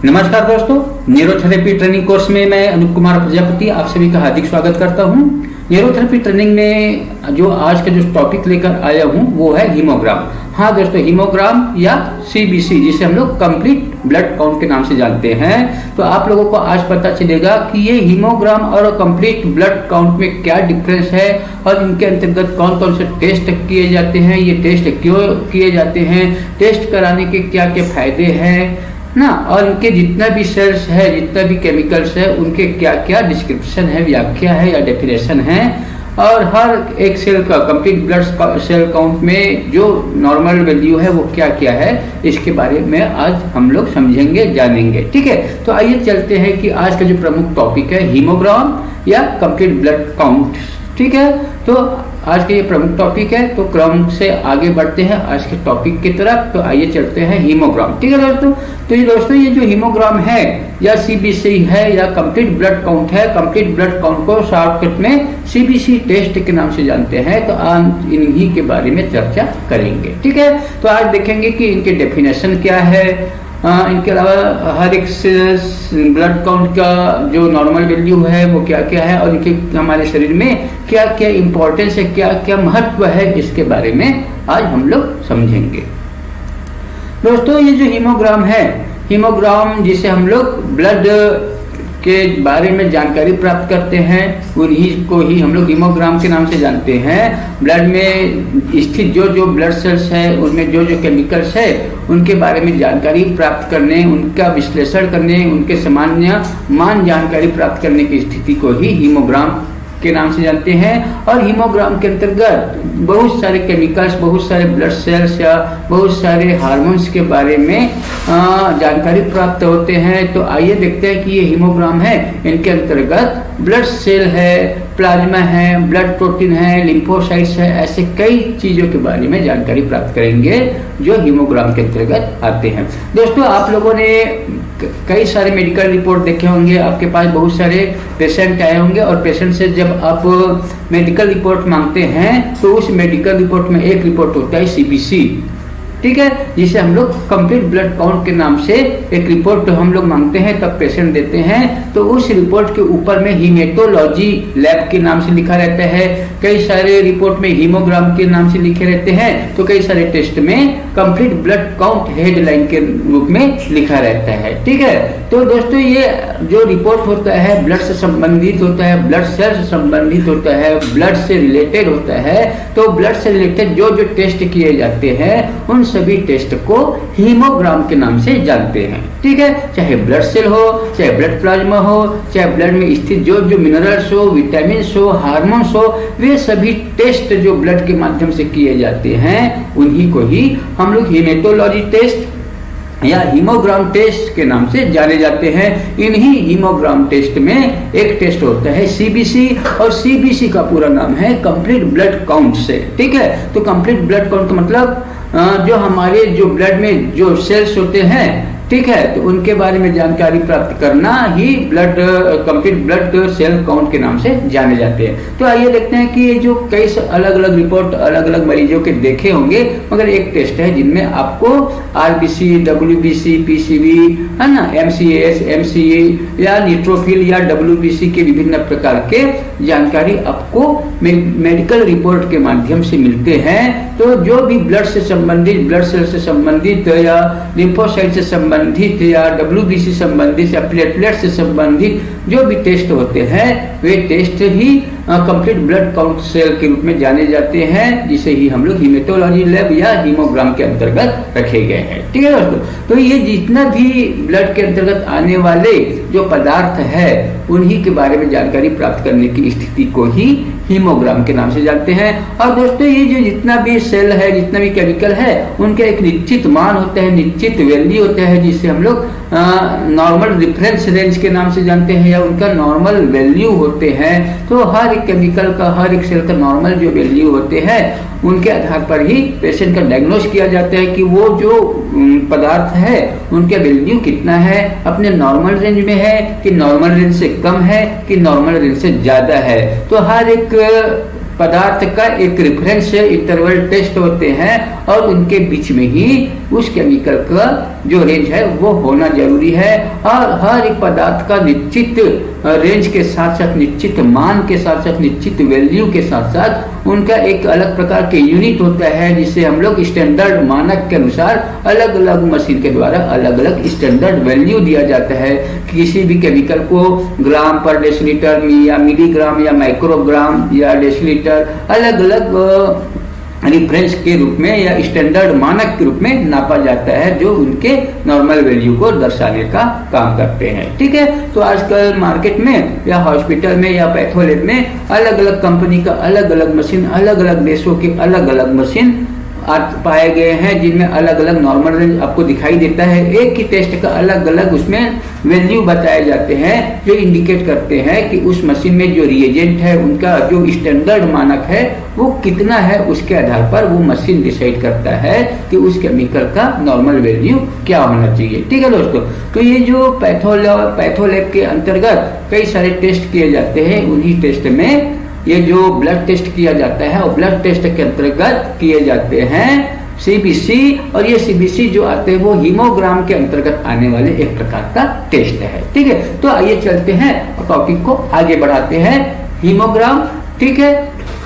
नमस्कार दोस्तों, neurotherapy training course में मैं अनूप कुमार प्रजापति आप सभी का हार्दिक स्वागत करता हूं। न्यूरोथेरेपी ट्रेनिंग में जो आज का जो टॉपिक लेकर आया हूं वो है हीमोग्राम। हाँ दोस्तों, हीमोग्राम या सीबीसी जिसे हम लोग कंप्लीट ब्लड काउंट के नाम से जानते हैं। तो आप लोगों को आज पता चलेगा कि ये हीमोग्राम और कंप्लीट ब्लड काउंट में क्या डिफरेंस है और इनके अंतर्गत कौन कौन से टेस्ट किए जाते हैं, ये टेस्ट क्यों किए जाते हैं, टेस्ट कराने के क्या क्या फायदे हैं ना, और इनके जितना भी सेल्स है, जितना भी केमिकल्स है, उनके क्या क्या डिस्क्रिप्शन है, व्याख्या है या डेफिनेशन है, और हर एक सेल का कंप्लीट ब्लड सेल काउंट में जो नॉर्मल वैल्यू है वो क्या क्या है, इसके बारे में आज हम लोग समझेंगे, जानेंगे। ठीक है, तो आइए चलते हैं कि आज का जो प्रमुख टॉपिक है हीमोग्राम या कंप्लीट ब्लड काउंट। ठीक है, तो आज का ये प्रमुख टॉपिक है, तो क्रम से आगे बढ़ते हैं आज के टॉपिक की तरफ। तो आइए चलते हैं हीमोग्राम। ठीक है दोस्तों, तो ये जो हीमोग्राम है या सीबीसी है या कंप्लीट ब्लड काउंट है, कंप्लीट ब्लड काउंट को शॉर्टकट में सीबीसी टेस्ट के नाम से जानते हैं। तो आज इन्हीं के बारे में चर्चा करेंगे। ठीक है, तो आज देखेंगे कि इनके डेफिनेशन क्या है, इनके अलावा हर एक ब्लड काउंट का जो नॉर्मल वैल्यू है वो क्या क्या है, और इनके हमारे शरीर में क्या क्या इंपॉर्टेंस है, क्या क्या महत्व है, इसके बारे में आज हम लोग समझेंगे। दोस्तों, ये जो हीमोग्राम है, हीमोग्राम जिसे हम लोग ब्लड के बारे में जानकारी प्राप्त करते हैं, उन्हीं को ही हम लोग हीमोग्राम के नाम से जानते हैं। ब्लड में स्थित जो जो ब्लड सेल्स है, उनमें जो जो केमिकल्स है, उनके बारे में जानकारी प्राप्त करने, उनका विश्लेषण करने, उनके सामान्य मान जानकारी प्राप्त करने की स्थिति को ही हीमोग्राम के नाम से जानते हैं। और हीमोग्राम के अंतर्गत बहुत सारे केमिकल्स, बहुत सारे ब्लड सेल्स या बहुत सारे हार्मोन्स के बारे में जानकारी प्राप्त होते हैं। तो आइए देखते हैं कि ये हीमोग्राम है, इनके अंतर्गत ब्लड सेल है, प्लाज्मा है, ब्लड प्रोटीन है, लिम्फोसाइट्स है, ऐसे कई चीजों के बारे में जानकारी प्राप्त करेंगे जो हीमोग्राम के अंतर्गत आते हैं। दोस्तों, आप लोगों ने कई सारे मेडिकल रिपोर्ट देखे होंगे, आपके पास बहुत सारे पेशेंट आए होंगे, और पेशेंट से जब आप मेडिकल रिपोर्ट मांगते हैं तो उस मेडिकल रिपोर्ट में एक रिपोर्ट होता है सीबीसी। ठीक है, जिसे हम लोग कंप्लीट ब्लड काउंट के नाम से एक रिपोर्ट हम लोग मांगते हैं, तब पेशेंट देते हैं। तो उस रिपोर्ट के ऊपर में हीमेटोलॉजी लैब के नाम से लिखा रहता है, कई सारे रिपोर्ट में हीमोग्राम के नाम से लिखे रहते हैं, तो कई सारे टेस्ट में कंप्लीट ब्लड काउंट हेडलाइन के रूप में लिखा रहता है। ठीक है, तो दोस्तों, ये जो रिपोर्ट होता है ब्लड से संबंधित होता है, ब्लड सेल से संबंधित होता है, ब्लड से रिलेटेड होता है। तो ब्लड से रिलेटेड जो जो टेस्ट किए जाते हैं, उन सभी टेस्ट को हीमोग्राम के नाम से जानते हैं। ठीक है, चाहे ब्लड सेल हो, चाहे ब्लड प्लाज्मा हो, चाहे ब्लड में स्थित जो जो मिनरल्स हो, विटामिन हो, हार्मोन्स हो, वे सभी टेस्ट जो ब्लड के माध्यम से किए जाते हैं, उन्हीं को ही हम लोग हीमेटोलॉजी टेस्ट या हीमोग्राम टेस्ट के नाम से जाने जाते हैं। इन्हीं हीमोग्राम टेस्ट में एक टेस्ट होता है सीबीसी, और सीबीसी का पूरा नाम है कंप्लीट ब्लड काउंट से। ठीक है, तो कंप्लीट ब्लड काउंट का मतलब जो हमारे जो ब्लड में जो सेल्स होते हैं, ठीक है, तो उनके बारे में जानकारी प्राप्त करना ही blood complete blood cell count के नाम से जाने जाते हैं। तो आइए देखते हैं कि ये जो कई अलग अलग रिपोर्ट अलग अलग मरीजों के देखे होंगे, मगर एक टेस्ट है जिनमें आपको आरबीसी, डब्ल्यूबीसी, पीसीबी है ना, एमसीएस, एमसीए या न्यूट्रोफिल या डब्ल्यूबीसी के विभिन्न प्रकार के जानकारी आपको मेडिकल रिपोर्ट के माध्यम से मिलते हैं। तो जो भी ब्लड से संबंधित, ब्लड सेल से संबंधित या लिम्फोसाइट से संबंधित या डब्ल्यूबीसी संबंधित या प्लेटलेट से संबंधित जो भी टेस्ट होते हैं, वे टेस्ट ही कंप्लीट ब्लड काउंट सेल के रूप में जाने जाते हैं, जिसे ही हम लोग हीमेटोलॉजी लैब या हीमोग्राम के अंतर्गत रखे गए हैं। ठीक है दोस्तों, तो ये जितना भी ब्लड के अंतर्गत आने वाले जो पदार्थ है, उन्हीं के बारे में जानकारी प्राप्त करने की स्थिति को ही हीमोग्राम के नाम से जानते हैं। और दोस्तों, ये जो जितना भी सेल है, जितना भी केमिकल है, उनका एक निश्चित मान होता है, निश्चित वैल्यू होता है, जिसे हम लोग नॉर्मल रेफरेंस रेंज के नाम से जानते हैं, या उनका नॉर्मल वैल्यू होते हैं। तो हर एक केमिकल का, हर एक सेल का नॉर्मल जो वैल्यू होते हैं, उनके आधार पर ही पेशेंट का डायग्नोस किया जाता है कि वो जो पदार्थ है उनका वैल्यू कितना है, अपने नॉर्मल रेंज में है कि नॉर्मल रेंज से कम है कि नॉर्मल रेंज से ज्यादा है। तो हर एक पदार्थ का एक रेफरेंस इंटरवल टेस्ट होते हैं, और उनके बीच में ही उस केमिकल का जो रेंज है वो होना जरूरी है। और हर एक पदार्थ का निश्चित रेंज के साथ साथ, निश्चित मान के साथ साथ, निश्चित वैल्यू के साथ साथ उनका एक अलग प्रकार के यूनिट होता है, जिसे हम लोग स्टैंडर्ड मानक के अनुसार अलग अलग मशीन के द्वारा अलग अलग स्टैंडर्ड वैल्यू दिया जाता है। किसी भी केमिकल को ग्राम पर डेसीलीटर या मिलीग्राम या माइक्रोग्राम या डेसीलीटर अलग अलग रिफरेंस के रूप में या स्टैंडर्ड मानक के रूप में नापा जाता है, जो उनके नॉर्मल वैल्यू को दर्शाने का काम करते हैं। ठीक है, तो आजकल मार्केट में या हॉस्पिटल में या पैथोलैब में अलग अलग कंपनी का अलग अलग मशीन, अलग अलग देशों के अलग अलग मशीन पाए गए हैं, जिनमें अलग अलग नॉर्मल रेंज आपको दिखाई देता है। एक ही टेस्ट का अलग अलग उसमें वैल्यू बताए जाते हैं, जो इंडिकेट करते हैं कि उस मशीन में जो रिएजेंट है, उनका जो स्टैंडर्ड मानक है वो कितना है। उसके आधार पर वो मशीन डिसाइड करता है कि उस केमिकल का नॉर्मल वैल्यू क्या होना चाहिए। ठीक है दोस्तों, तो ये जो पैथोलैब के अंतर्गत कई सारे टेस्ट किए जाते हैं, उन्हीं टेस्ट में ये जो ब्लड टेस्ट किया जाता है, और ब्लड टेस्ट के अंतर्गत किए जाते हैं सीबीसी, और ये सीबीसी जो आते हैं वो हीमोग्राम के अंतर्गत आने वाले एक प्रकार का टेस्ट है। ठीक है, तो आइए चलते हैं और टॉपिक को आगे बढ़ाते हैं। हीमोग्राम, ठीक है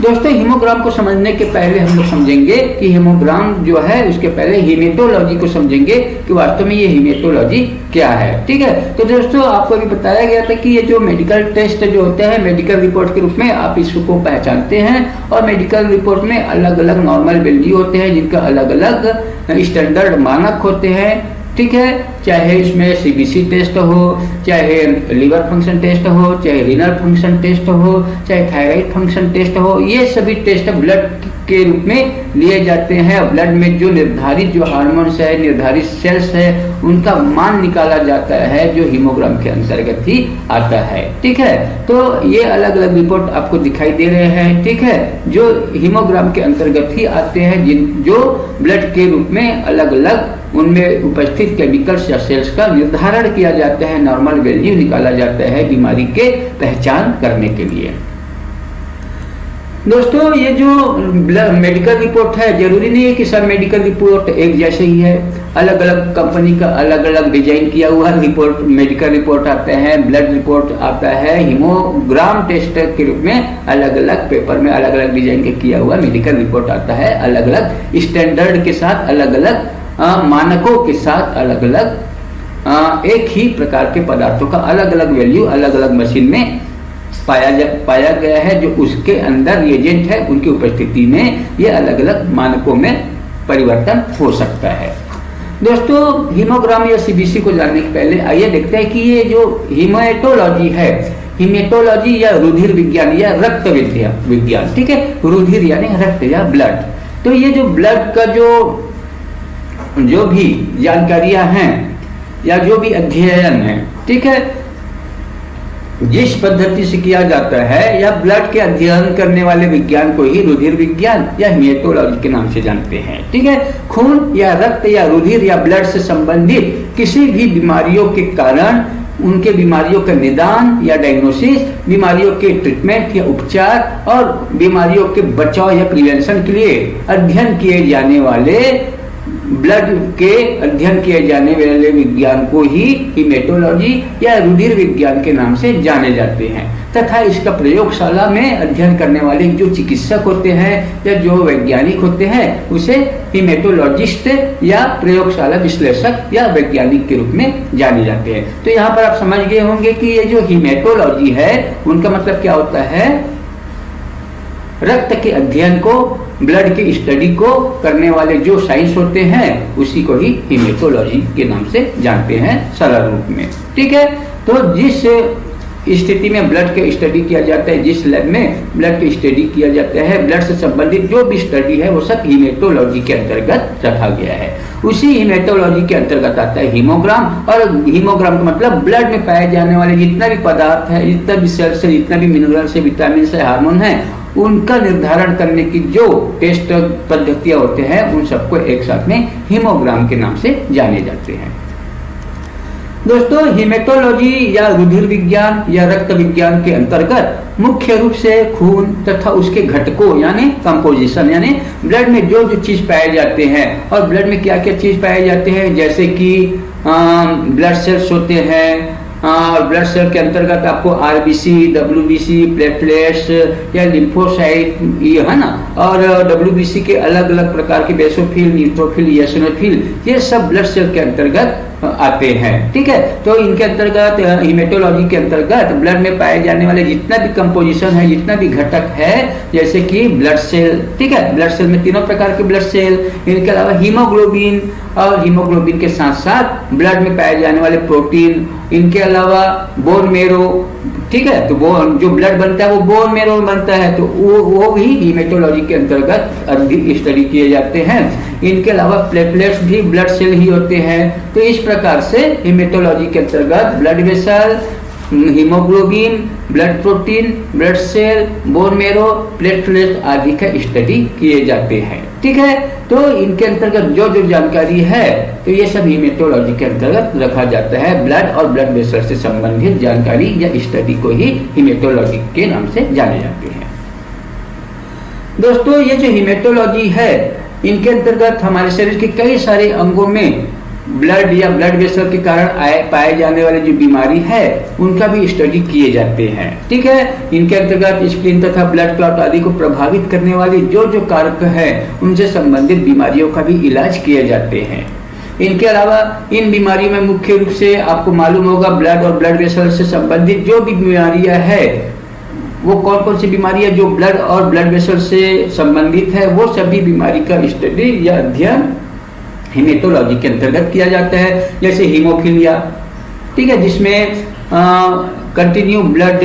दोस्तों, हीमोग्राम को समझने के पहले हम लोग समझेंगे कि हीमोग्राम जो है उसके पहले हीमेटोलॉजी को समझेंगे कि वास्तव में ये हीमेटोलॉजी क्या है। ठीक है, तो दोस्तों आपको अभी बताया गया था कि ये जो मेडिकल टेस्ट जो होते हैं, मेडिकल रिपोर्ट के रूप में आप इसको पहचानते हैं, और मेडिकल रिपोर्ट में अलग अलग नॉर्मल वैल्यू होते हैं, जिनका अलग अलग स्टैंडर्ड मानक होते हैं। ठीक है, चाहे इसमें सीबीसी टेस्ट हो, चाहे लिवर फंक्शन टेस्ट हो, चाहे रीनल फंक्शन टेस्ट हो, चाहे थायराइड फंक्शन टेस्ट हो, ये सभी टेस्ट ब्लड के रूप में लिए जाते हैं। ब्लड में जो निर्धारित जो हार्मोन्स है, निर्धारित सेल्स है, उनका मान निकाला जाता है, जो हीमोग्राम के अंतर्गत ही आता है। ठीक है, तो ये अलग अलग रिपोर्ट आपको दिखाई दे रहे हैं। ठीक है, जो हीमोग्राम के अंतर्गत ही आते हैं, जो ब्लड के रूप में अलग अलग उनमें उपस्थित केमिकल्स या सेल्स का निर्धारण किया जाता है, नॉर्मल वैल्यू निकाला जाता है बीमारी के पहचान करने के लिए। दोस्तों ये जो मेडिकल रिपोर्ट है, जरूरी नहीं है कि सब मेडिकल रिपोर्ट एक जैसे ही है। अलग अलग कंपनी का अलग अलग डिजाइन किया हुआ रिपोर्ट, मेडिकल रिपोर्ट आता है, ब्लड रिपोर्ट आता है, हीमोग्राम टेस्ट के रूप में अलग अलग पेपर में अलग अलग डिजाइन के किया हुआ मेडिकल रिपोर्ट आता है, अलग अलग स्टैंडर्ड के साथ, अलग अलग मानकों के साथ, अलग अलग एक ही प्रकार के पदार्थों का अलग अलग वैल्यू अलग अलग मशीन में पाया गया है। जो उसके अंदर रिएजेंट है, उनकी उपस्थिति में ये अलग अलग मानकों में परिवर्तन हो सकता है। दोस्तों हीमोग्राम या सीबीसी को जानने के पहले आइए देखते हैं कि ये जो हीमेटोलॉजी है, हीमेटोलॉजी या रुधिर विज्ञान या रक्त विज्ञान, ठीक है, रुधिर यानी रक्त या ब्लड। तो ये जो ब्लड का जो भी जानकारियां हैं या जो भी अध्ययन है, ठीक है, जिस पद्धति से किया जाता है या ब्लड के अध्ययन करने वाले विज्ञान को ही रुधिर विज्ञान या हीमेटोलॉजी के नाम से जानते हैं। ठीक है, खून या रक्त या रुधिर या ब्लड से संबंधित किसी भी बीमारियों के कारण, उनके बीमारियों का निदान या डायग्नोसिस, बीमारियों के ट्रीटमेंट या उपचार और बीमारियों के बचाव या प्रिवेंशन के लिए अध्ययन किए जाने वाले ब्लड के अध्ययन किए जाने वाले विज्ञान को ही हीमेटोलॉजी या रुधिर विज्ञान के नाम से जाने जाते हैं। तथा इसका प्रयोगशाला में अध्ययन करने वाले जो चिकित्सक होते हैं या जो वैज्ञानिक होते हैं, उसे हीमेटोलॉजिस्ट या प्रयोगशाला विश्लेषक या वैज्ञानिक के रूप में जाने जाते हैं। तो यहाँ पर आप समझ गए होंगे कि ये जो हीमेटोलॉजी है, उनका मतलब क्या होता है, रक्त के अध्ययन को, ब्लड की स्टडी को करने वाले जो साइंस होते हैं, उसी को ही हीमेटोलॉजी के नाम से जानते हैं सरल रूप में। ठीक है, तो जिस स्थिति में ब्लड के स्टडी किया जाता है, जिस लैब में ब्लड की स्टडी किया जाता है, ब्लड से संबंधित जो भी स्टडी है वो सब हीमेटोलॉजी के अंतर्गत रखा गया है। उसी हीमेटोलॉजी के अंतर्गत आता है हीमोग्राम, और हीमोग्राम का मतलब ब्लड में पाए जाने वाले जितना भी पदार्थ है, जितना भी सेल्स है, जितना भी मिनरल्स है, विटामिन है, हार्मोन है, उनका निर्धारण करने की जो टेस्ट पद्धतियां होते हैं, उन सबको एक साथ में हीमोग्राम के नाम से जाने जाते हैं। दोस्तों हीमेटोलॉजी या रुधिर विज्ञान या रक्त विज्ञान के अंतर्गत मुख्य रूप से खून तथा उसके घटकों यानी कंपोजिशन यानी ब्लड में जो जो चीज पाए जाते हैं और ब्लड में क्या क्या चीज पाए जाते हैं, जैसे कि ब्लड सेल्स होते हैं और ब्लड सेल के अंतर्गत आपको आरबीसी, डब्ल्यूबीसी, प्लेटलेट्स या लिम्फोसाइट ये है ना, और डब्ल्यूबीसी के अलग अलग प्रकार के बेसोफिल, न्यूट्रोफिल, एसिनोफिल ये सब ब्लड सेल के अंतर्गत आते हैं। ठीक है, तो इनके अंतर्गत हीमेटोलॉजी के अंतर्गत ब्लड में पाए जाने वाले जितना भी कंपोजिशन है, जितना भी घटक है, जैसे कि ब्लड सेल, ठीक है, ब्लड सेल में तीनों प्रकार के ब्लड सेल, इनके अलावा हीमोग्लोबिन और हीमोग्लोबिन के साथ साथ ब्लड में पाए जाने वाले प्रोटीन, इनके अलावा बोन मेरो, ठीक है, तो वो जो ब्लड बनता है वो बोन मेरो में बनता है, तो वो भी हीमेटोलॉजी के अंतर्गत अधिक स्टडी किए जाते हैं। इनके अलावा प्लेटलेट्स भी ब्लड सेल ही होते हैं। तो इस प्रकार से हीमेटोलॉजी के अंतर्गत blood vessel, haemoglobin, blood protein, blood cell, bone marrow, platelet आदि का स्टडी किए जाते हैं। ठीक है, तो इनके अंतर्गत जो जो जानकारी है तो ये सब हीमेटोलॉजी के अंतर्गत रखा जाता है। ब्लड और ब्लड वेसल से संबंधित जानकारी या स्टडी को ही हीमेटोलॉजी के नाम से जाने जाते हैं। दोस्तों ये जो हीमेटोलॉजी है इनके अंतर्गत हमारे शरीर के कई सारे अंगों में ब्लड या ब्लड वेसल के कारण पाए जाने वाली जो बीमारी है उनका भी स्टडी किए जाते हैं। ठीक है, इनके अंतर्गत स्क्रीन तथा ब्लड क्लॉट आदि को प्रभावित करने वाली जो जो कारक है उनसे संबंधित बीमारियों का भी इलाज किए जाते हैं। इनके अलावा इन बीमारियों में मुख्य रूप से आपको मालूम होगा ब्लड और ब्लड वेसल से संबंधित जो भी बीमारियां है वो कौन कौन सी बीमारियां जो ब्लड और ब्लड वेसल से संबंधित है, वो सभी बीमारी का स्टडी या अध्ययन हीमेटोलॉजी के अंतर्गत किया जाता है। जैसे हीमोफीलिया, ठीक है, जिसमें कंटिन्यू ब्लड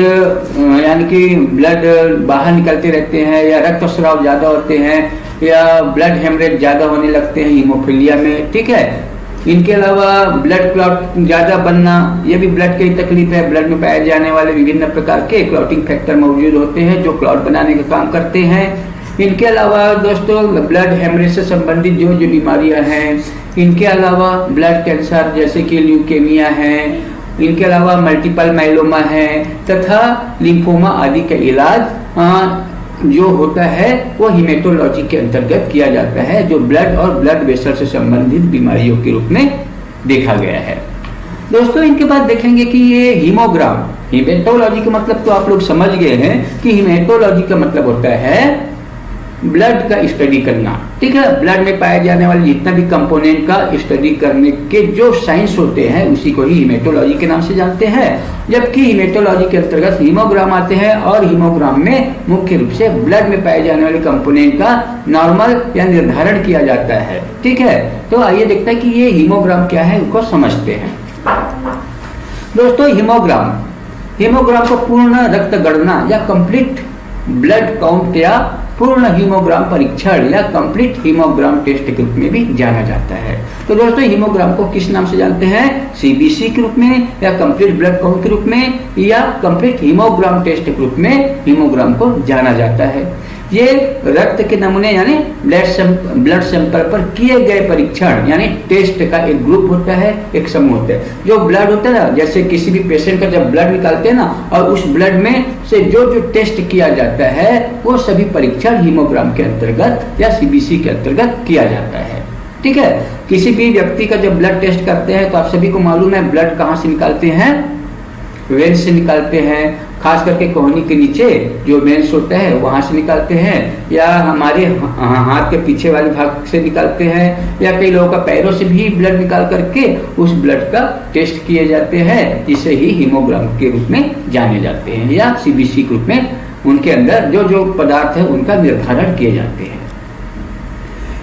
यानी कि ब्लड बाहर निकलते रहते हैं या रक्तस्राव ज्यादा होते हैं या ब्लड हेमरेज ज्यादा होने लगते हैं हीमोफीलिया में। ठीक है, इनके अलावा ब्लड क्लॉट ज्यादा बनना, यह भी ब्लड की तकलीफ है। ब्लड में पाए जाने वाले विभिन्न प्रकार के क्लॉटिंग फैक्टर मौजूद होते हैं जो क्लॉट बनाने का काम करते हैं। इनके अलावा दोस्तों ब्लड हेमरेज से संबंधित जो जो बीमारियां हैं, इनके अलावा ब्लड कैंसर जैसे कि ल्यूकेमिया है, इनके अलावा मल्टीपल माइलोमा है तथा लिम्फोमा आदि का इलाज जो होता है वो हीमेटोलॉजी के अंतर्गत किया जाता है, जो ब्लड और ब्लड वेसल से संबंधित बीमारियों के रूप में देखा गया है। दोस्तों इनके बाद देखेंगे कि ये हीमोग्राम, हीमेटोलॉजी का मतलब तो आप लोग समझ गए हैं कि हीमेटोलॉजी का मतलब होता है ब्लड का स्टडी करना। ठीक है, ब्लड में पाए जाने वाले जितना भी कंपोनेंट का स्टडी करने के जो साइंस होते हैं उसी को ही हीमेटोलॉजी के नाम से जानते हैं। जबकि हीमेटोलॉजी के अंतर्गत हीमोग्राम आते हैं और हीमोग्राम में मुख्य रूप से ब्लड में पाए जाने वाले कंपोनेंट का नॉर्मल या निर्धारण किया जाता है। ठीक है, तो आइए देखते हैं कि ये हीमोग्राम क्या है, उसको समझते हैं। दोस्तों हीमोग्राम को पूर्ण रक्त गणना या कंप्लीट ब्लड काउंट या पूर्ण हीमोग्राम परीक्षण या कंप्लीट हीमोग्राम टेस्ट के रूप में भी जाना जाता है। तो दोस्तों हीमोग्राम को किस नाम से जानते हैं, सीबीसी के रूप में या कंप्लीट ब्लड काउंट के रूप में या कंप्लीट हीमोग्राम टेस्ट के रूप में हीमोग्राम को जाना जाता है। ये रक्त के नमूने यानी ब्लड सैंपल पर किए गए परीक्षण यानी टेस्ट का एक ग्रुप होता है, एक समूह होता है। जो ब्लड होता है ना, जैसे किसी भी पेशेंट का जब ब्लड निकालते हैं ना और उस ब्लड में से जो जो टेस्ट किया जाता है वो सभी परीक्षण हीमोग्राम के अंतर्गत या सीबीसी के अंतर्गत किया जाता है। ठीक है, किसी भी व्यक्ति का जब ब्लड टेस्ट करते हैं तो आप सभी को मालूम है ब्लड कहाँ से निकालते हैं, वेन से निकालते हैं। खास करके कोहनी के नीचे जो वेन्स होता है वहां से निकालते हैं, या हमारे हाथ के पीछे वाले भाग से निकालते हैं, या कई लोगों का पैरों से भी ब्लड निकाल करके उस ब्लड का टेस्ट किए जाते हैं, जिसे ही हीमोग्राम के रूप में जाने जाते हैं या सीबीसी के रूप में उनके अंदर जो जो पदार्थ है उनका निर्धारण किए जाते हैं।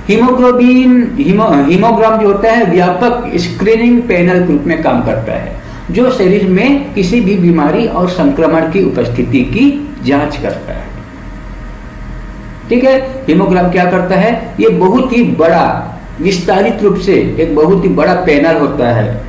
हीमोग्राम जो होता है व्यापक स्क्रीनिंग पैनल के रूप में काम करता है, जो शरीर में किसी भी बीमारी और संक्रमण की उपस्थिति की जांच करता है। ठीक है, हीमोग्राम क्या करता है, ये बहुत ही बड़ा विस्तारित रूप से एक बहुत ही बड़ा पैनल होता है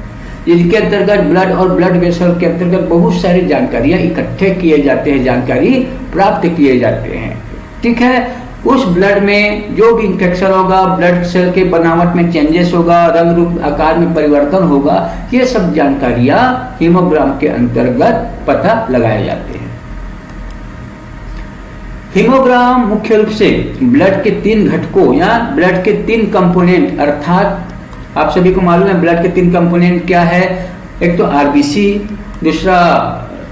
जिसके अंतर्गत ब्लड और ब्लड वेसल के अंतर्गत बहुत सारी जानकारियां इकट्ठे किए जाते हैं, जानकारी प्राप्त किए जाते हैं। ठीक है, उस ब्लड में जो भी इंफेक्शन होगा, ब्लड सेल के बनावट में चेंजेस होगा, रंग रूप आकार में परिवर्तन होगा, ये सब जानकारियां हीमोग्राम के अंतर्गत पता लगाए जाते हैं। हीमोग्राम मुख्य रूप से ब्लड के 3 घटकों या ब्लड के 3 कंपोनेंट, अर्थात आप सभी को मालूम है ब्लड के 3 कंपोनेंट क्या है। एक तो आरबीसी, दूसरा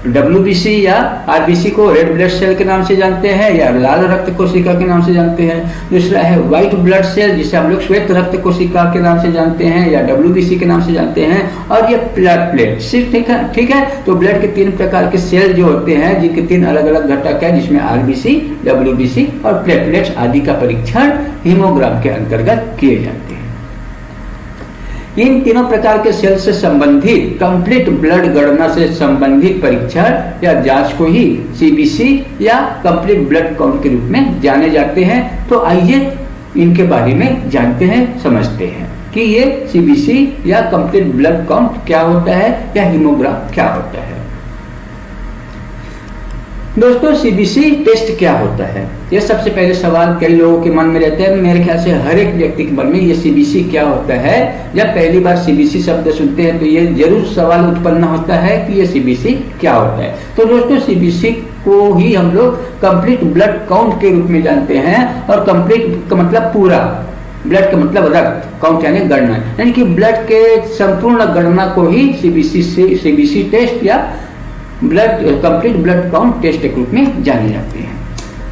डब्ल्यूबीसी या आरबीसी को रेड ब्लड सेल के नाम से जानते हैं या लाल रक्त कोशिका के नाम से जानते हैं। दूसरा है व्हाइट ब्लड सेल जिसे हम लोग श्वेत रक्त कोशिका के नाम से जानते हैं या डब्ल्यूबीसी के नाम से जानते हैं। और ये प्लेटलेट, ठीक है। तो ब्लड के 3 प्रकार के सेल जो होते हैं जिनके 3 अलग अलग घटक है, जिसमें आरबीसी, डब्ल्यूबीसी और प्लेटलेट्स आदि का परीक्षण हीमोग्राम के अंतर्गत किए जाते हैं। इन तीनों प्रकार के सेल से संबंधित कंप्लीट ब्लड गणना से संबंधित परीक्षण या जांच को ही सीबीसी या कंप्लीट ब्लड काउंट के रूप में जाने जाते हैं। तो आइए इनके बारे में जानते हैं, समझते हैं कि ये सीबीसी या कंप्लीट ब्लड काउंट क्या होता है या हीमोग्राम क्या होता है। दोस्तों, सीबीसी टेस्ट क्या होता है, ये सबसे पहले सवाल कई लोगों के मन में रहता है। मेरे ख्याल से हर एक व्यक्ति के मन में ये सीबीसी क्या होता है, जब पहली बार सीबीसी शब्द सुनते हैं तो ये जरूर सवाल उत्पन्न होता है कि ये सीबीसी क्या होता है। तो दोस्तों, सीबीसी को ही हम लोग कंप्लीट ब्लड काउंट के रूप में जानते हैं। और कंप्लीट का मतलब पूरा, ब्लड का मतलब रक्त, काउंट यानी गणना, यानी कि ब्लड के संपूर्ण गणना को ही सीबीसी टेस्ट या कंप्लीट ब्लड काउंट टेस्ट के रूप में जाने जाते हैं।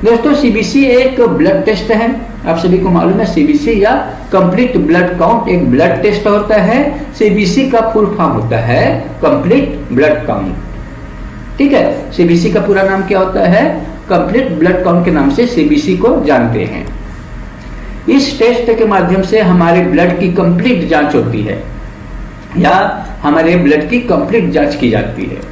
दोस्तों, सीबीसी एक ब्लड टेस्ट है, आप सभी को मालूम है। सीबीसी या कंप्लीट ब्लड काउंट एक ब्लड टेस्ट होता है। सीबीसी का फुल फॉर्म होता है कंप्लीट ब्लड काउंट, ठीक है। सीबीसी का पूरा नाम क्या होता है, कंप्लीट ब्लड काउंट के नाम से सीबीसी को जानते हैं। इस टेस्ट के माध्यम से हमारे ब्लड की कंप्लीट जांच होती है या हमारे ब्लड की कंप्लीट जांच की जाती है।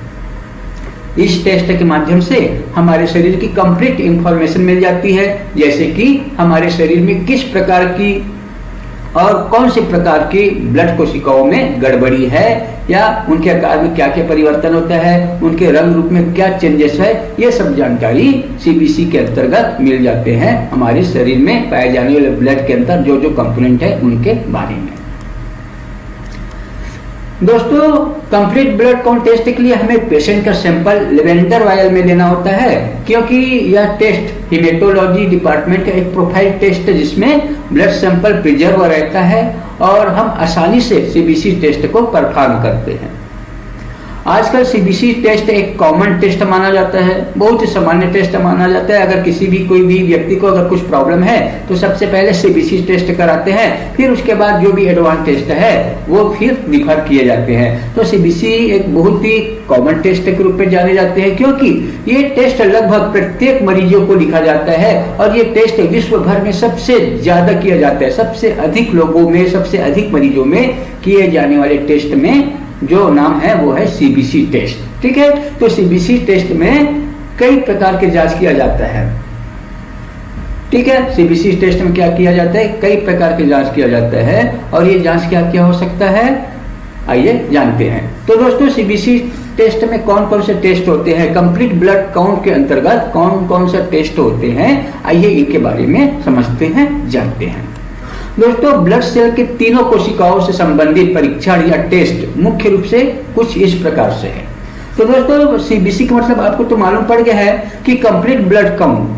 इस टेस्ट के माध्यम से हमारे शरीर की कंप्लीट इंफॉर्मेशन मिल जाती है, जैसे कि हमारे शरीर में किस प्रकार की और कौन से प्रकार की ब्लड कोशिकाओं में गड़बड़ी है या उनके आकार में क्या क्या परिवर्तन होता है, उनके रंग रूप में क्या चेंजेस है, ये सब जानकारी सीबीसी के अंतर्गत मिल जाते हैं। हमारे शरीर में पाए जाने वाले ब्लड के अंदर जो जो कंपोनेंट है उनके बारे में। दोस्तों, कंप्लीट ब्लड काउंट टेस्ट के लिए हमें पेशेंट का सैंपल लेवेंडर वायल में लेना होता है, क्योंकि यह टेस्ट हेमेटोलॉजी डिपार्टमेंट का एक प्रोफाइल टेस्ट है जिसमें ब्लड सैंपल प्रिजर्व रहता है और हम आसानी से सीबीसी टेस्ट को परफॉर्म करते हैं। आजकल सीबीसी टेस्ट एक कॉमन टेस्ट माना जाता है, बहुत ही सामान्य टेस्ट माना जाता है। अगर किसी भी कोई भी व्यक्ति को अगर कुछ प्रॉब्लम है तो सबसे पहले सीबीसी टेस्ट कराते हैं, फिर उसके बाद जो भी एडवांस टेस्ट है वो फिर रिफर किए जाते हैं। तो सीबीसी एक बहुत ही कॉमन टेस्ट के रूप में जाने जाते हैं, क्योंकि ये टेस्ट लगभग प्रत्येक मरीजों को लिखा जाता है और ये टेस्ट विश्व भर में सबसे ज्यादा किया जाता है। सबसे अधिक लोगों में, सबसे अधिक मरीजों में किए जाने वाले टेस्ट में जो नाम है वो है सीबीसी टेस्ट, ठीक है। तो सीबीसी टेस्ट में कई प्रकार के जांच किया जाता है, ठीक है। सीबीसी टेस्ट में क्या किया जाता है, कई प्रकार के जांच किया जाता है और ये जांच क्या क्या हो सकता है, आइए जानते हैं। तो दोस्तों, सीबीसी टेस्ट में कौन कौन से टेस्ट होते हैं, कंप्लीट ब्लड काउंट के अंतर्गत कौन कौन से टेस्ट होते हैं, आइए इनके बारे में समझते हैं, जानते हैं। दोस्तों, ब्लड सेल के तीनों कोशिकाओं से संबंधित परीक्षण या टेस्ट मुख्य रूप से कुछ इस प्रकार से है। तो दोस्तों, सीबीसी का मतलब आपको तो मालूम पड़ गया है कि कंप्लीट ब्लड काउंट,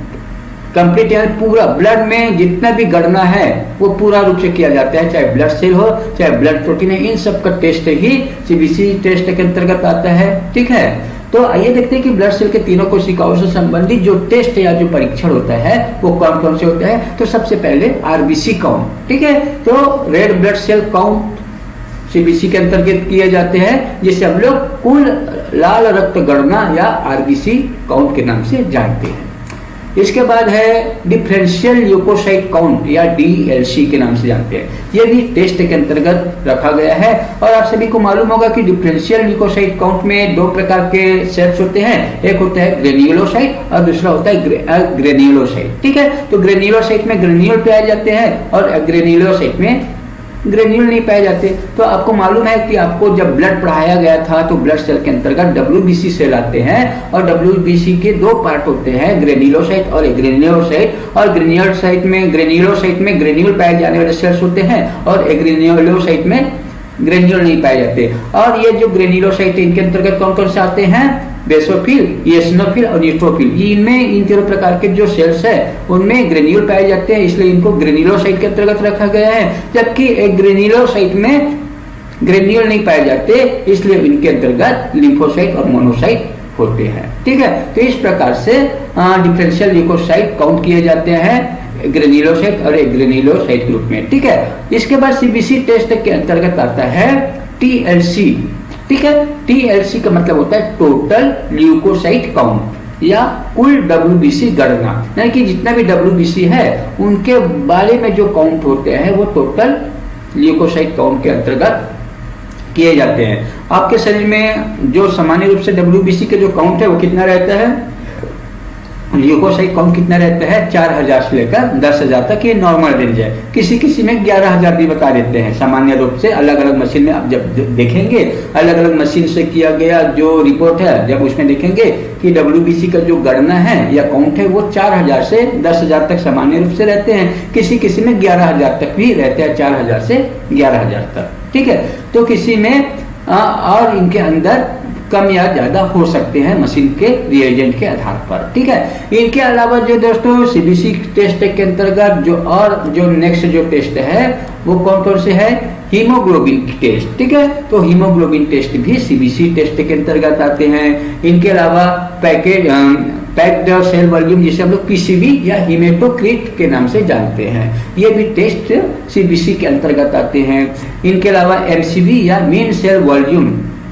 कंप्लीट यानी पूरा ब्लड में जितना भी गणना है वो पूरा रूप से किया जाता है, चाहे ब्लड सेल हो चाहे ब्लड प्रोटीन है, इन सब का टेस्ट ही सीबीसी टेस्ट के अंतर्गत आता है, ठीक है। तो आइए देखते हैं कि ब्लड सेल के तीनों कोशिकाओं से संबंधित जो टेस्ट या जो परीक्षण होता है वो कौन कौन से होता है। तो सबसे पहले आरबीसी काउंट, ठीक है। तो red blood cell count CBC के अंतर्गत किए जाते हैं, जिसे हम लोग कुल लाल रक्त गणना या आरबीसी काउंट के नाम से जानते हैं। इसके बाद है डिफरेंशियल ल्यूकोसाइट काउंट या डीएलसी के नाम से जानते हैं, यह भी टेस्ट के अंतर्गत रखा गया है। और आप सभी को मालूम होगा कि डिफरेंशियल ल्यूकोसाइट काउंट में 2 प्रकार के सेल्स होते हैं, एक होता है ग्रेन्युलोसाइट और दूसरा होता है ग्रेन्युलोसाइट, ठीक है। तो ग्रेन्युलोसाइट में ग्रेन्यूल पाए जाते हैं और ग्रेन्युलोसाइट में ग्रेन्यूल नहीं पाए जाते। तो आपको मालूम है कि आपको जब ब्लड पढ़ाया गया था तो ब्लड सेल के अंतर्गत WBC सेल आते हैं और WBC के दो पार्ट होते हैं, ग्रेन्युलोसाइट और एग्रेन्युलोसाइट। और ग्रेन्युलोसाइट में ग्रेन्यूल पाए जाने वाले सेल्स होते हैं और एग्रेन्युलोसाइट में ग्रेन्यूल नहीं पाए जाते। और ये जो ग्रेन्युलोसाइट है इनके अंतर्गत कौन कौन से आते हैं, बेसोफिल, एसिनोफिल और न्यूट्रोफिल। इनमें इन तीनों प्रकार के जो सेल्स है उनमें ग्रेन्यूल पाए जाते हैं, इसलिए इनको ग्रेन्युलोसाइट के अंतर्गत रखा गया है। जबकि एक ग्रेन्युलोसाइट में ग्रेन्यूल नहीं पाए जाते, इसलिए इनके अंतर्गत लिम्फोसाइट और मोनोसाइट होते हैं। ठीक है, तो इस प्रकार से डिफरेंशियल ल्यूकोसाइट काउंट किए जाते हैं ग्रेन्युलोसाइट और एग्रेन्युलोसाइट ग्रुप में। ठीक है, इसके बाद सीबीसी टेस्ट के अंतर्गत आता है TLC। ठीक है, TLC का मतलब होता है टोटल ल्यूकोसाइट काउंट या कुल WBC गणना, यानी कि जितना भी WBC है उनके बारे में जो काउंट होते हैं वो टोटल ल्यूकोसाइट काउंट के अंतर्गत किए जाते हैं। आपके शरीर में जो सामान्य रूप से WBC का जो काउंट है वो कितना रहता है, ल्यूकोसाइट काउंट कितना रहता है, 4000 से लेकर 10,000 तक, ये नॉर्मल रेंज है। किसी किसी में 11,000 भी बता देते हैं सामान्य रूप से। अलग अलग मशीन में आप जब देखेंगे, अलग अलग मशीन से किया गया जो रिपोर्ट है, जब उसमें देखेंगे कि WBC का जो गणना है या काउंट है वो 4000 से 10,000 तक सामान्य रूप से रहते हैं। किसी किसी में 11,000 तक भी रहते हैं, 4000 से 11,000 तक। ठीक है, तो किसी में और इनके अंदर कम या ज्यादा हो सकते हैं मशीन के रिएजेंट के आधार पर। ठीक है, इनके अलावा जो दोस्तों सीबीसी टेस्ट के अंतर्गत जो नेक्स्ट जो टेस्ट है वो कौन कौन से है, हीमोग्लोबिन टेस्ट। ठीक है, तो हीमोग्लोबिन टेस्ट भी सीबीसी टेस्ट के अंतर्गत आते हैं। इनके अलावा पैक्ड सेल वॉल्यूम जिसे हम लोग PCV या हीमेटोक्रिट के नाम से जानते हैं, ये भी टेस्ट सीबीसी के अंतर्गत आते हैं। इनके अलावा MCV या मीन सेल वॉल्यूम,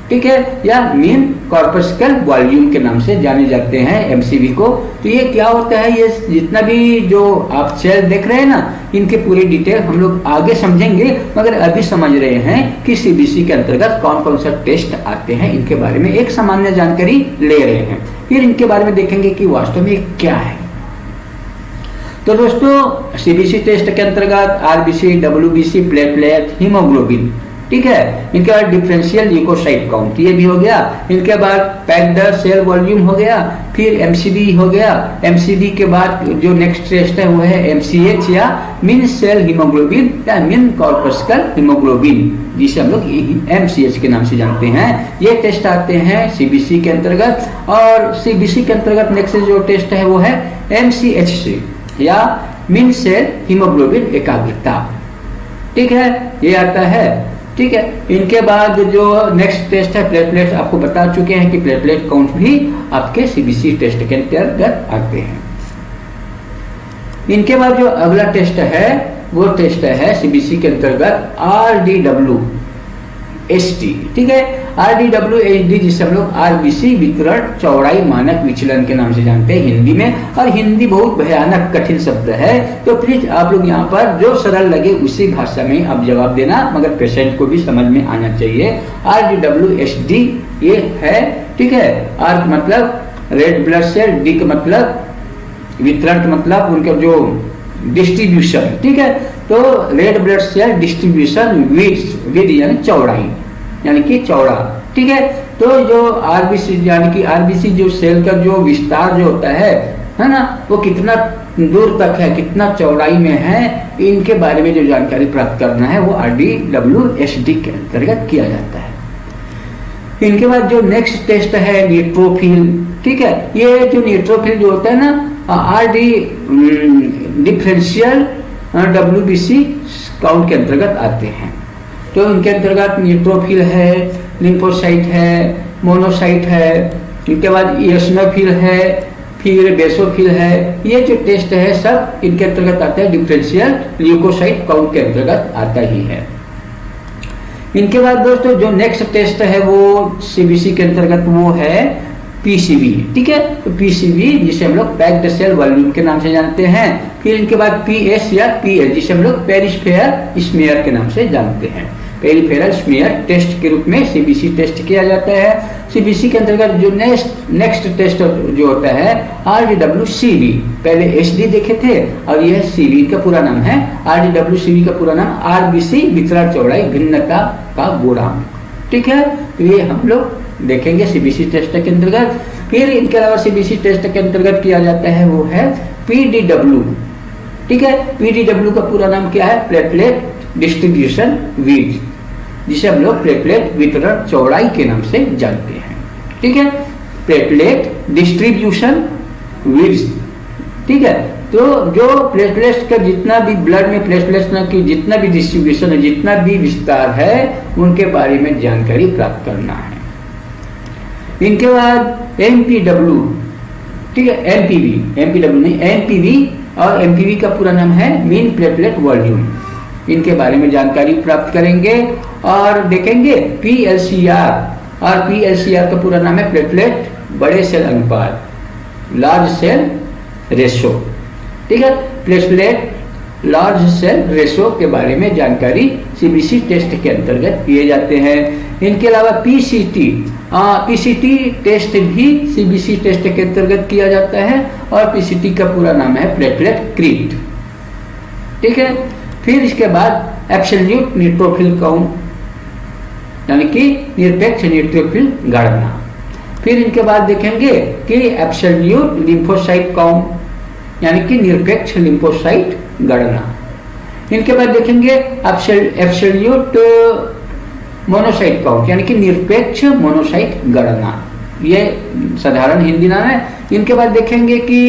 ठीक है, या मीन कॉर्पस्कल वॉल्यूम के नाम से जाने जाते हैं MCV को। तो ये क्या होता है, ये जितना भी जो आप सेल देख रहे हैं ना, इनके पूरी डिटेल हम लोग आगे समझेंगे, मगर अभी समझ रहे हैं कि सीबीसी के अंतर्गत कौन कौन सा टेस्ट आते हैं, इनके बारे में एक सामान्य जानकारी ले रहे हैं। फिर इनके बारे में देखेंगे कि वास्तव में क्या है। तो दोस्तों सीबीसी टेस्ट के अंतर्गत RBC, WBC, प्लेटलेट, हीमोग्लोबिन, ठीक है, इनके बाद डिफरेंशियल ल्यूकोसाइट काउंट ये भी हो गया। इनके बाद पैक्ड सेल वॉल्यूम हो गया, फिर MCV हो गया। MCV के बाद जो नेक्स्ट टेस्ट है वो है MCH या मीन सेल हीमोग्लोबिन या मीन कॉर्पस्कल हीमोग्लोबिन, जिसे हम लोग MCH के नाम से जानते हैं। ये टेस्ट आते हैं सीबीसी के अंतर्गत। और सीबीसी के अंतर्गत नेक्स्ट जो टेस्ट है वो है MCHC या मीन सेल हीमोग्लोबिन एकाग्रता। ठीक है, ये आता है। ठीक है, इनके बाद जो नेक्स्ट टेस्ट है प्लेटलेट, आपको बता चुके हैं कि प्लेटलेट काउंट भी आपके सीबीसी टेस्ट के अंतर्गत आते हैं। इनके बाद जो अगला टेस्ट है वो टेस्ट है सीबीसी के अंतर्गत RDWHD। ठीक है, RDWHD जिसे हम लोग RBC विकिरण चौड़ाई मानक विचलन के नाम से जानते हैं हिंदी में। और हिंदी बहुत भयानक कठिन शब्द है, तो प्लीज आप लोग यहाँ पर जो सरल लगे उसी भाषा में आप जवाब देना, मगर पेशेंट को भी समझ में आना चाहिए। RDWHD ये है। ठीक है, R का मतलब रेड ब्लड सेल, D का मतलब वितरण, मतलब उनका जो डिस्ट्रीब्यूशन। ठीक है, तो red blood cell distribution width यानी चौड़ाई, यानी कि चौड़ा। ठीक है, तो जो RBC यानी कि RBC जो सेल का जो विस्तार जो होता है ना, वो कितना दूर तक है, कितना चौड़ाई में है, इनके बारे में जो जानकारी प्राप्त करना है वो RDWHD के अंतर्गत किया जाता है। इनके बाद जो नेक्स्ट टेस्ट है न्यूट्रोफिल। ठीक है, ये जो न्यूट्रोफिल जो होता है ना, डिफरेंशियल WBC काउंट के अंतर्गत आते हैं। तो इनके अंतर्गत न्यूट्रोफिल है, लिम्फोसाइट है, मोनोसाइट है, इनके बाद एसिनोफिल है, फिर बेसोफिल है। ये जो टेस्ट है सब इनके अंतर्गत आता है, डिफरेंशियल ल्यूकोसाइट काउंट के अंतर्गत आता ही है। इनके बाद दोस्तों जो नेक्स्ट टेस्ट है वो सीबीसी के अंतर्गत वो है PCV। ठीक है, तो PCV जिसे हम लोग पैक्ड सेल वॉल्यूम के नाम से जानते हैं। फिर इनके बाद PS या PH जिसे हम लोग पेरिस्फेयर स्मीयर के नाम से जानते हैं। पेरिफेरल स्मीयर टेस्ट के रूप में सीबीसी टेस्ट किया जाता है। सीबीसी के अंतर्गत जो नेक्स्ट टेस्ट जो होता है RDWCV, पहले HD देखे थे और यह CV का पूरा नाम है। RDWCV का पूरा नाम RBC वितरण चौड़ाई भिन्नता का गुणांक, ठीक है। तो ये हम लोग देखेंगे सीबीसी टेस्ट के अंतर्गत। फिर इनके अलावा सीबीसी टेस्ट के अंतर्गत किया जाता है वो है PDW, ठीक है। PDW का पूरा नाम क्या है? प्लेटलेट डिस्ट्रीब्यूशन विड्थ, जिसे हम लोग प्लेटलेट वितरण चौड़ाई के नाम से जानते हैं, ठीक है। प्लेटलेट डिस्ट्रीब्यूशन विड्थ, ठीक है। तो जो प्लेटलेट्स का जितना भी ब्लड में प्लेटलेट्स की जितना भी डिस्ट्रीब्यूशन है, जितना भी विस्तार है, उनके बारे में जानकारी प्राप्त करना है। इनके बाद MPW, ठीक है। MPW नहीं, MPV, और MPV का पूरा नाम है मीन प्लेटलेट वॉल्यूम, इनके बारे में जानकारी प्राप्त करेंगे। और देखेंगे PLCR, और PLCR का पूरा नाम है प्लेटलेट बड़े सेल अनुपात, लार्ज सेल रेशो, ठीक है। प्लेटलेट लार्ज सेल रेशो के बारे में जानकारी सीबीसी टेस्ट के अंतर्गत किए जाते हैं। इनके अलावा PCT टेस्ट भी सीबीसी टेस्ट के अंतर्गत किया जाता है, और PCT का पूरा नाम है प्लेटलेट क्रीट, ठीक है। फिर इसके बाद एब्सोल्यूट न्यूट्रोफिल काउंट, यानी कि निरपेक्ष न्यूट्रोफिल गणना। फिर इनके बाद देखेंगे कि एब्सोल्यूट लिम्फोसाइट काउंट, यानी कि निरपेक्ष लिम्फोसाइट गणना। इनके बाद देखेंगे एब्सोल्यूट मोनोसाइट काउंट, यानी कि निरपेक्ष मोनोसाइट गणना, ये साधारण हिंदी नाम है। इनके बाद देखेंगे कि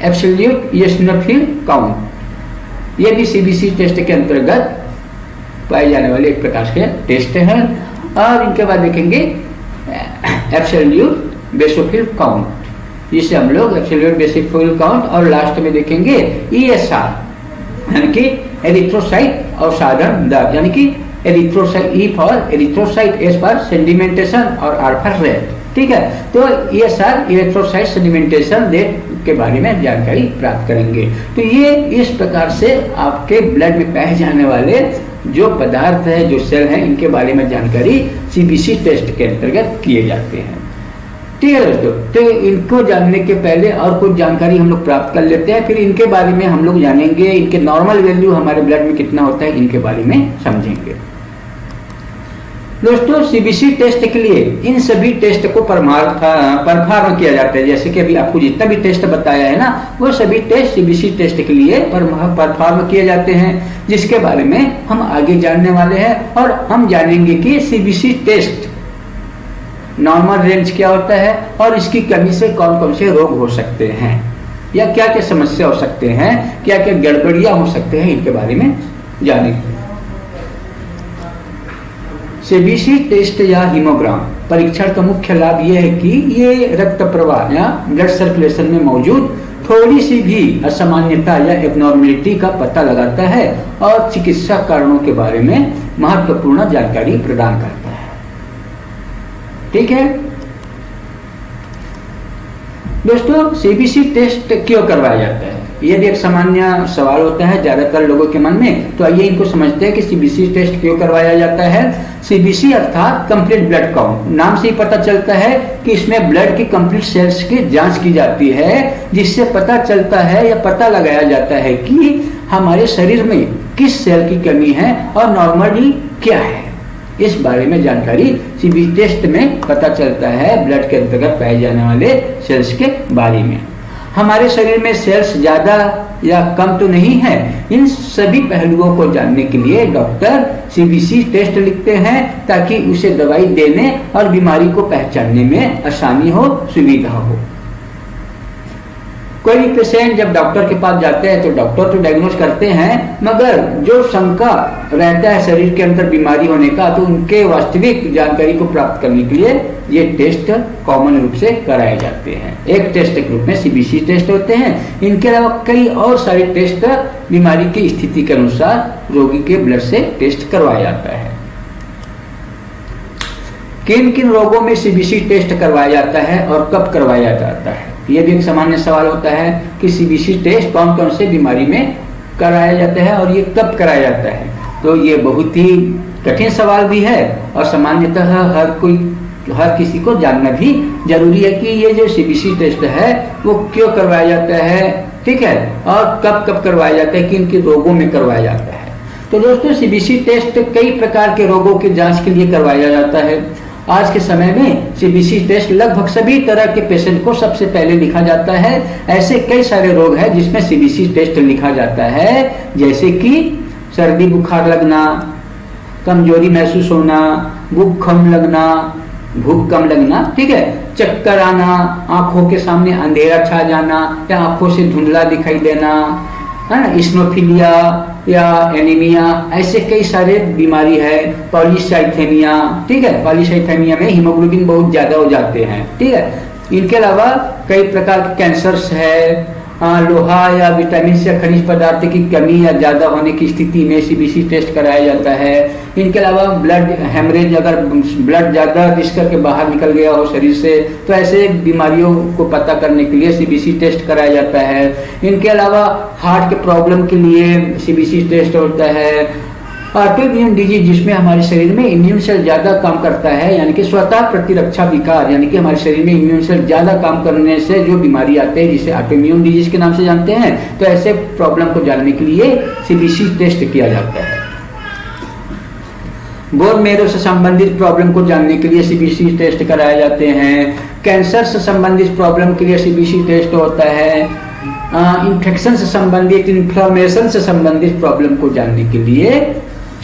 एब्सोल्यूट इयोसिनोफिल काउंट, ये भी सीबीसी टेस्ट के अंतर्गत पाए जाने वाले एक प्रकार के टेस्ट हैं। और इनके बाद देखेंगे एब्सोल्यूट बेसोफिल काउंट, जिसे हम लोग एब्सोल्यूट बेसोफिल काउंट, और लास्ट में देखेंगे ESR, यानी कि एरिथ्रोसाइट अवसादन दर, यानी कि erythrocyte, E for erythrocyte, S for sedimentation और R फॉर रेट, ठीक है। तो ESR इलेक्ट्रोसाइट सेडिमेंटेशन रेट के बारे में जानकारी प्राप्त करेंगे। तो ये इस प्रकार से आपके ब्लड में पाए जाने वाले जो पदार्थ है, जो सेल है, इनके बारे में जानकारी सीबीसी टेस्ट के अंतर्गत किए जाते हैं, ठीक है दोस्तों। तो इनको जानने के पहले और कुछ जानकारी हम लोग प्राप्त कर लेते हैं, फिर इनके बारे में हम लोग जानेंगे, इनके नॉर्मल वैल्यू हमारे ब्लड में कितना होता है, इनके बारे में समझेंगे। दोस्तों, सीबीसी टेस्ट के लिए इन सभी टेस्ट को परफॉर्म किया जाता है। जैसे कि अभी आपको जितना भी टेस्ट बताया है ना, वो सभी टेस्ट सीबीसी टेस्ट के लिए परफॉर्म किए जाते हैं, जिसके बारे में हम आगे जानने वाले हैं। और हम जानेंगे कि सीबीसी टेस्ट नॉर्मल रेंज क्या होता है, और इसकी कमी से कौन कौन से रोग हो सकते हैं, या क्या क्या समस्या हो सकते हैं, क्या क्या गड़बड़ियां हो सकते हैं, इनके बारे में जानेंगे। सीबीसी टेस्ट या हीमोग्राम परीक्षण का मुख्य लाभ यह है कि ये रक्त प्रवाह या ब्लड सर्कुलेशन में मौजूद थोड़ी सी भी असामान्यता या एबनॉर्मलिटी का पता लगाता है और चिकित्सा कारणों के बारे में महत्वपूर्ण जानकारी प्रदान करता है, ठीक है दोस्तों। सीबीसी टेस्ट क्यों करवाया जाता है, ये भी एक सामान्य सवाल होता है ज्यादातर लोगों के मन में। तो आइए इनको समझते हैं कि सीबीसी टेस्ट क्यों करवाया जाता है। सीबीसी अर्थात कंप्लीट ब्लड काउंट, नाम से ही पता चलता है कि इसमें ब्लड की कंप्लीट सेल्स की जांच की जाती है, जिससे पता चलता है या पता लगाया जाता है कि हमारे शरीर में किस सेल की कमी है और नॉर्मली क्या है। इस बारे में जानकारी सीबीसी टेस्ट में पता चलता है ब्लड के अंतर्गत पाए जाने वाले सेल्स के बारे में। हमारे शरीर में सेल्स ज्यादा या कम तो नहीं है, इन सभी पहलुओं को जानने के लिए डॉक्टर सीबीसी टेस्ट लिखते हैं, ताकि उसे दवाई देने और बीमारी को पहचानने में आसानी हो, सुविधा हो। कोई भी पेशेंट जब डॉक्टर के पास जाते हैं तो डॉक्टर तो डायग्नोस करते हैं, मगर जो शंका रहता है शरीर के अंदर बीमारी होने का, तो उनके वास्तविक जानकारी को प्राप्त करने के लिए ये टेस्ट कॉमन रूप से कराए जाते हैं। एक टेस्ट के रूप में सीबीसी टेस्ट होते हैं। इनके अलावा कई और सारे टेस्ट बीमारी की स्थिति के अनुसार रोगी के ब्लड से टेस्ट करवाया जाता है। किन किन रोगों में सीबीसी टेस्ट करवाया जाता है और कब करवाया जाता है, यह भी एक सामान्य सवाल होता है कि सीबीसी टेस्ट कौन कौन से बीमारी में कराया जाता है और ये कब कराया जाता है। तो ये बहुत ही कठिन सवाल भी है और सामान्यतः हर किसी को जानना भी जरूरी है कि ये जो सीबीसी टेस्ट है वो क्यों करवाया जाता है, ठीक है, और कब कब करवाया जाता है, किन किन रोगों में करवाया जाता है। तो दोस्तों सीबीसी टेस्ट कई प्रकार के रोगों की जांच के लिए करवाया जाता है। आज के समय में सीबीसी टेस्ट लगभग सभी तरह के पेशेंट को सबसे पहले लिखा जाता है। ऐसे कई सारे रोग हैं जिसमें सीबीसी टेस्ट लिखा जाता है, जैसे कि सर्दी बुखार लगना, कमजोरी महसूस होना, भूख कम लगना, ठीक है, चक्कर आना, आंखों के सामने अंधेरा छा जाना या आंखों से धुंधला दिखाई देना, है ना, इस्नोफिलिया या एनीमिया, ऐसे कई सारे बीमारी है। पॉलीसाइथेमिया, ठीक है, पॉलीसाइथेमिया में हीमोग्लोबिन बहुत ज्यादा हो जाते हैं, ठीक है। इनके अलावा कई प्रकार के कैंसर्स है, लोहा या विटामिन या खनिज पदार्थ की कमी या ज्यादा होने की स्थिति में सीबीसी टेस्ट कराया जाता है। इनके अलावा ब्लड हेमरेज, अगर ब्लड ज्यादा रिस्क करके बाहर निकल गया हो शरीर से, तो ऐसे बीमारियों को पता करने के लिए सीबीसी टेस्ट कराया जाता है। इनके अलावा हार्ट के प्रॉब्लम के लिए सीबीसी टेस्ट होता है। ऑटो इम्यून डिजीज, जिसमें हमारे शरीर में इम्यून सेल ज्यादा काम करता है, यानी कि स्वतः प्रतिरक्षा विकार, यानी कि हमारे शरीर में इम्यून सेल ज्यादा काम करने से जो बीमारी आते हैं जिसे ऑटो इम्यून डिजीज के नाम से जानते हैं, तो ऐसे प्रॉब्लम को जानने के लिए सीबीसी टेस्ट किया जाता है। बोन मैरो से संबंधित प्रॉब्लम को जानने के लिए सीबीसी टेस्ट कराए जाते हैं। कैंसर से संबंधित प्रॉब्लम के लिए सीबीसी टेस्ट होता है। इन्फेक्शन से संबंधित, इन्फ्लामेशन से संबंधित प्रॉब्लम को जानने के लिए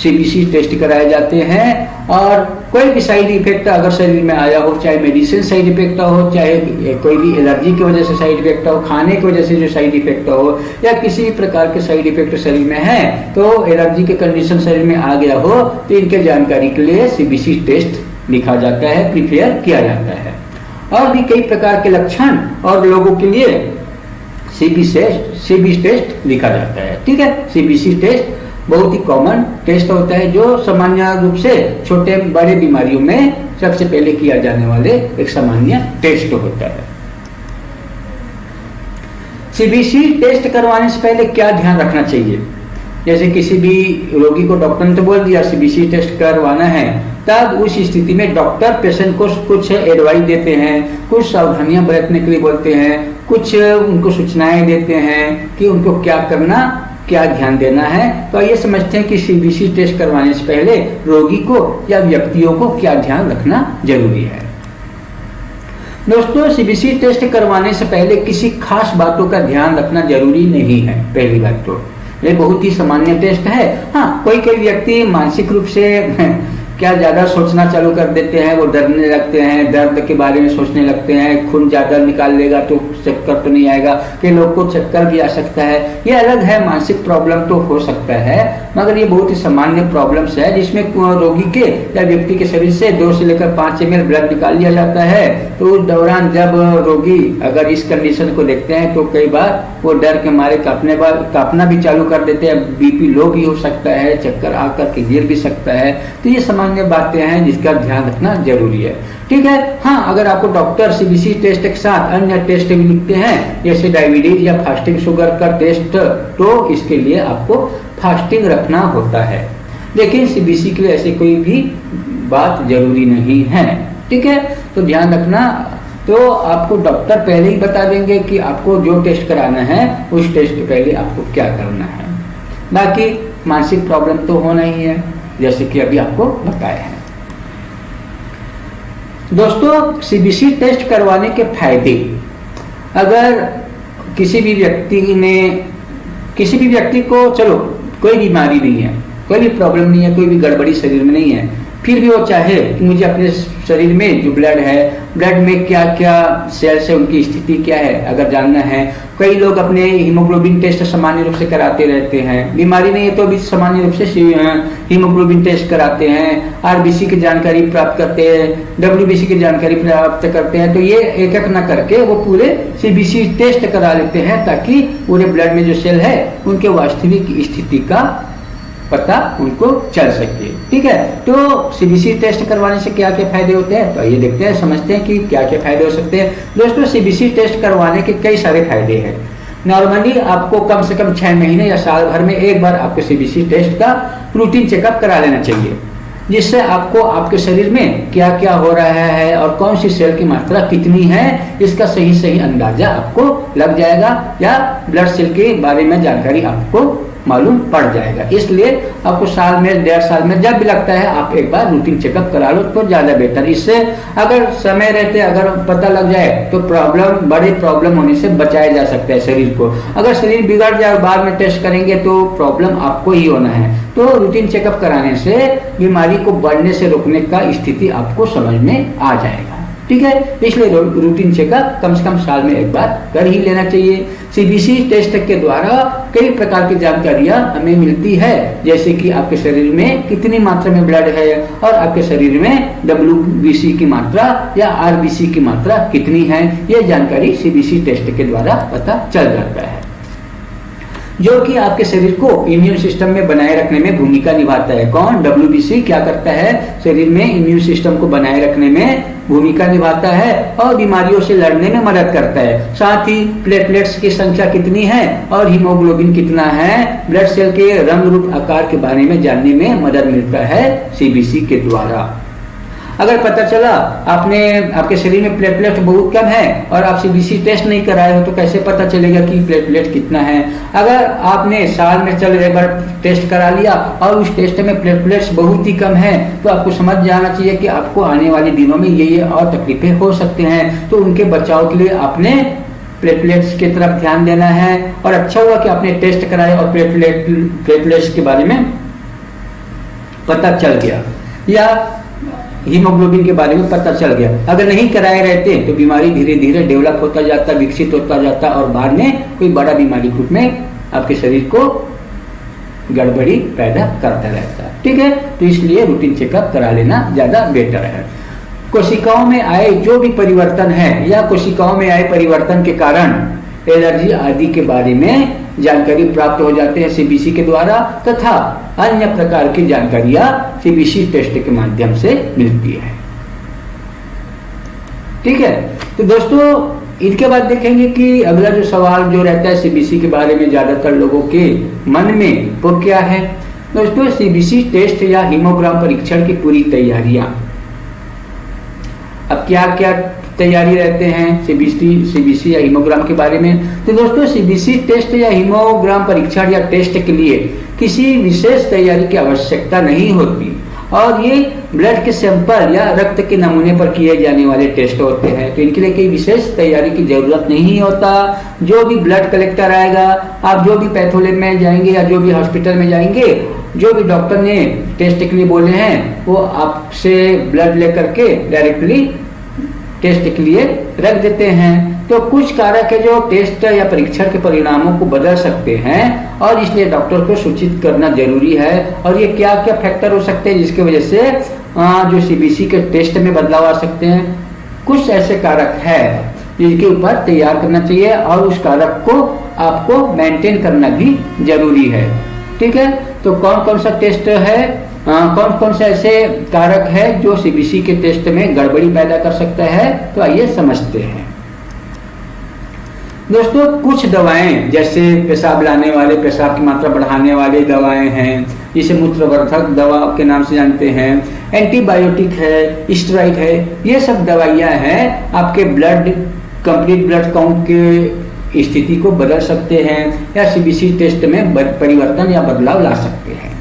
सीबीसी टेस्ट कराए जाते हैं। और कोई भी साइड इफेक्ट अगर शरीर में आया हो, चाहे मेडिसिन साइड इफेक्ट हो, चाहे कोई भी एलर्जी की वजह से साइड इफेक्ट हो, खाने की वजह से जो साइड इफेक्ट हो, या किसी भी प्रकार के साइड इफेक्ट शरीर में है, तो एलर्जी के कंडीशन शरीर में आ गया हो, तो इनके जानकारी के लिए सीबीसी टेस्ट लिखा जाता है, प्रिपेयर किया जाता है। और भी कई प्रकार के लक्षण और लोगों के लिए सीबीसी टेस्ट लिखा जाता है, ठीक है। सीबीसी टेस्ट बहुत ही कॉमन टेस्ट होता है, जो सामान्य रूप से छोटे बड़े बीमारियों में सबसे पहले किया जाने वाले एक सामान्य टेस्ट होता है। सीबीसी टेस्ट करवाने से पहले क्या ध्यान रखना चाहिए? जैसे किसी भी रोगी को डॉक्टर ने तो बोल दिया सीबीसी टेस्ट करवाना है, तब उस स्थिति में डॉक्टर पेशेंट को कुछ एडवाइस देते हैं, कुछ सावधानियां बरतने के लिए बोलते हैं, कुछ उनको सूचनाएं देते हैं कि उनको क्या करना, क्या ध्यान देना है। तो ये समझते हैं कि सीबीसी टेस्ट करवाने से पहले रोगी को या व्यक्तियों को क्या ध्यान रखना जरूरी है। दोस्तों, सीबीसी टेस्ट करवाने से पहले किसी खास बातों का ध्यान रखना जरूरी नहीं है। पहली बात तो ये बहुत ही सामान्य टेस्ट है। हाँ, कोई व्यक्ति मानसिक रूप से क्या ज्यादा सोचना चालू कर देते हैं, वो डरने लगते हैं, दर्द के बारे में सोचने लगते हैं, खून ज्यादा निकाल लेगा तो चक्कर तो नहीं आएगा, कई लोग को चक्कर भी आ सकता है। ये अलग है, मानसिक प्रॉब्लम तो हो सकता है, मगर ये बहुत ही सामान्य प्रॉब्लम्स है जिसमें रोगी के या व्यक्ति के शरीर से 2 से लेकर 5 ml ब्लड निकाल लिया जाता है। तो उस दौरान जब रोगी अगर इस कंडीशन को देखते हैं तो कई बार वो डर के मारे कांपना भी चालू कर देते हैं, बीपी लो भी हो सकता है, चक्कर आकर के गिर भी सकता है। तो ये सामान्य बातें हैं जिसका ध्यान रखना जरूरी है, ठीक है। हाँ, अगर आपको डॉक्टर सीबीसी टेस्ट के साथ अन्य टेस्ट भी लिखते हैं, जैसे डायबिटीज या फास्टिंग शुगर का टेस्ट, तो इसके लिए आपको फास्टिंग रखना होता है। लेकिन सीबीसी के लिए ऐसी कोई भी बात जरूरी नहीं है, ठीक है। तो ध्यान रखना, तो आपको डॉक्टर पहले ही बता देंगे कि आपको जो टेस्ट कराना है उस टेस्ट के पहले आपको क्या करना है। बाकी मानसिक प्रॉब्लम तो होना ही है, जैसे कि अभी आपको बताया है। दोस्तों, सीबीसी टेस्ट करवाने के फायदे, अगर किसी भी व्यक्ति को चलो कोई बीमारी नहीं है, कोई भी प्रॉब्लम नहीं है, कोई भी गड़बड़ी शरीर में नहीं है, फिर भी वो चाहे कि मुझे अपने शरीर में जो ब्लड है, ब्लड में क्या क्या सेल्स है, उनकी स्थिति क्या है, अगर जानना है। कई लोग अपने हीमोग्लोबिन टेस्ट सामान्य रूप से कराते रहते हैं, बीमारी नहीं है तो भी सामान्य रूप से हीमोग्लोबिन टेस्ट कराते हैं, आरबीसी की जानकारी प्राप्त करते हैं, डब्ल्यूबीसी की जानकारी प्राप्त करते हैं। तो ये एक एक न करके वो पूरे सीबीसी टेस्ट करा लेते हैं, ताकि पूरे ब्लड में जो सेल है उनके वास्तविक स्थिति का पता उनको चल सके, ठीक है। तो सीबीसी टेस्ट करवाने से क्या क्या फायदे होते हैं, तो ये देखते हैं, समझते हैं कि क्या क्या फायदे हो सकते हैं। दोस्तों, सीबीसी टेस्ट करवाने के कई सारे फायदे हैं। नॉर्मली आपको कम से कम 6 महीने या साल भर में एक बार आपको सीबीसी टेस्ट का रूटीन चेकअप करा लेना चाहिए। जिससे आपको आपके शरीर में क्या क्या हो रहा है और कौन सी सेल की मात्रा कितनी है इसका सही सही अंदाजा आपको लग जाएगा, या ब्लड सेल के बारे में जानकारी आपको मालूम पड़ जाएगा। इसलिए आपको साल में 1.5 साल में जब भी लगता है आप एक बार रूटीन चेकअप करा लो तो ज्यादा बेहतर। इससे अगर समय रहते अगर पता लग जाए तो बड़े प्रॉब्लम होने से बचाया जा सकता है शरीर को। अगर शरीर बिगड़ जाए बाद में टेस्ट करेंगे तो प्रॉब्लम आपको ही होना है। तो रूटीन चेकअप कराने से बीमारी को बढ़ने से रोकने का स्थिति आपको समझ में आ जाएगा। ठीक है, इसलिए रूटीन चेकअप कम से कम साल में एक बार कर ही लेना चाहिए। सीबीसी टेस्ट के द्वारा कई प्रकार की जानकारियां हमें मिलती है, जैसे कि आपके शरीर में कितनी मात्रा में ब्लड है और आपके शरीर में डब्ल्यूबीसी की मात्रा या आरबीसी की मात्रा कितनी है, यह जानकारी सीबीसी टेस्ट के द्वारा पता चल जाता है, जो कि आपके शरीर को इम्यून सिस्टम में बनाए रखने में भूमिका निभाता है। कौन? डब्ल्यूबीसी क्या करता है? शरीर में इम्यून सिस्टम को बनाए रखने में भूमिका निभाता है और बीमारियों से लड़ने में मदद करता है। साथ ही प्लेटलेट्स की संख्या कितनी है और हीमोग्लोबिन कितना है, ब्लड सेल के रंग रूप आकार के बारे में जानने में मदद मिलता है सीबीसी के द्वारा। अगर पता चला आपके शरीर में प्लेटलेट बहुत कम है और आप सीबीसी टेस्ट नहीं कराए हो तो कैसे पता चलेगा कि प्लेटलेट कितना है? अगर आपने साल में चलो एक बार टेस्ट करा लिया और उस टेस्ट में प्लेटलेट्स बहुत ही कम है तो आपको समझ जाना चाहिए कि आपको आने वाले दिनों में ये और तकलीफें हो सकते हैं। तो उनके बचाव के लिए आपने प्लेटलेट्स की तरफ ध्यान देना है। और अच्छा हुआ कि आपने टेस्ट कराया और प्लेटलेट्स के बारे में पता चल गया या हीमोग्लोबिन के बारे में पता चल गया। अगर नहीं कराए रहते तो बीमारी धीरे धीरे डेवलप होता जाता, विकसित होता जाता और बाद में कोई बड़ा बीमारी रूप में आपके शरीर को गड़बड़ी पैदा करता रहता। ठीक है, तो इसलिए रूटीन चेकअप करा लेना ज्यादा बेटर है। कोशिकाओं में आए जो भी परिवर्तन है या कोशिकाओं में आए परिवर्तन के कारण एलर्जी आदि के बारे में जानकारी प्राप्त हो जाते हैं सीबीसी के द्वारा, तथा अन्य प्रकार की जानकारियां सीबीसी टेस्ट के माध्यम से मिलती है। ठीक है, तो दोस्तों इनके बाद देखेंगे कि अगला जो सवाल जो रहता है सीबीसी के बारे में ज्यादातर लोगों के मन में वो क्या है। दोस्तों सीबीसी टेस्ट या हीमोग्राम परीक्षण की पूरी तैयारियां, अब क्या क्या तैयारी रहते हैं सीबीसी या हीमोग्राम के बारे में। तो दोस्तों सीबीसी टेस्ट या हीमोग्राम परीक्षण या टेस्ट के लिए किसी विशेष तैयारी की आवश्यकता नहीं होती और ये ब्लड के सैंपल या रक्त के नमूने पर किए जाने वाले टेस्ट होते हैं। तो इनके लिए कोई विशेष तैयारी की जरूरत नहीं होता। जो भी ब्लड कलेक्टर आएगा, आप जो भी पैथोलैब में जाएंगे या जो भी हॉस्पिटल में जाएंगे, जो भी डॉक्टर ने टेस्ट के लिए बोले हैं वो आपसे ब्लड लेकर के डायरेक्टली टेस्ट के लिए रख देते हैं। तो कुछ कारक है जो टेस्ट या परीक्षण के परिणामों को बदल सकते हैं और इसलिए डॉक्टर को सूचित करना जरूरी है। और ये क्या क्या फैक्टर हो सकते हैं जिसकी वजह से जो सीबीसी के टेस्ट में बदलाव आ सकते हैं। कुछ ऐसे कारक है जिनके ऊपर तैयार करना चाहिए और उस कारक को आपको मेंटेन करना भी जरूरी है। ठीक है, तो कौन कौन सा टेस्ट है, कौन कौन से ऐसे कारक है जो सीबीसी के टेस्ट में गड़बड़ी पैदा कर सकता है, तो आइए समझते हैं। दोस्तों कुछ दवाएं जैसे पेशाब लाने वाले, पेशाब की मात्रा बढ़ाने वाली दवाएं हैं, जिसे मूत्रवर्धक दवा के नाम से जानते हैं, एंटीबायोटिक है, स्टेरॉइड है, ये सब दवाइयां हैं आपके कंप्लीट ब्लड काउंट के स्थिति को बदल सकते हैं या सीबीसी टेस्ट में परिवर्तन या बदलाव ला सकते हैं।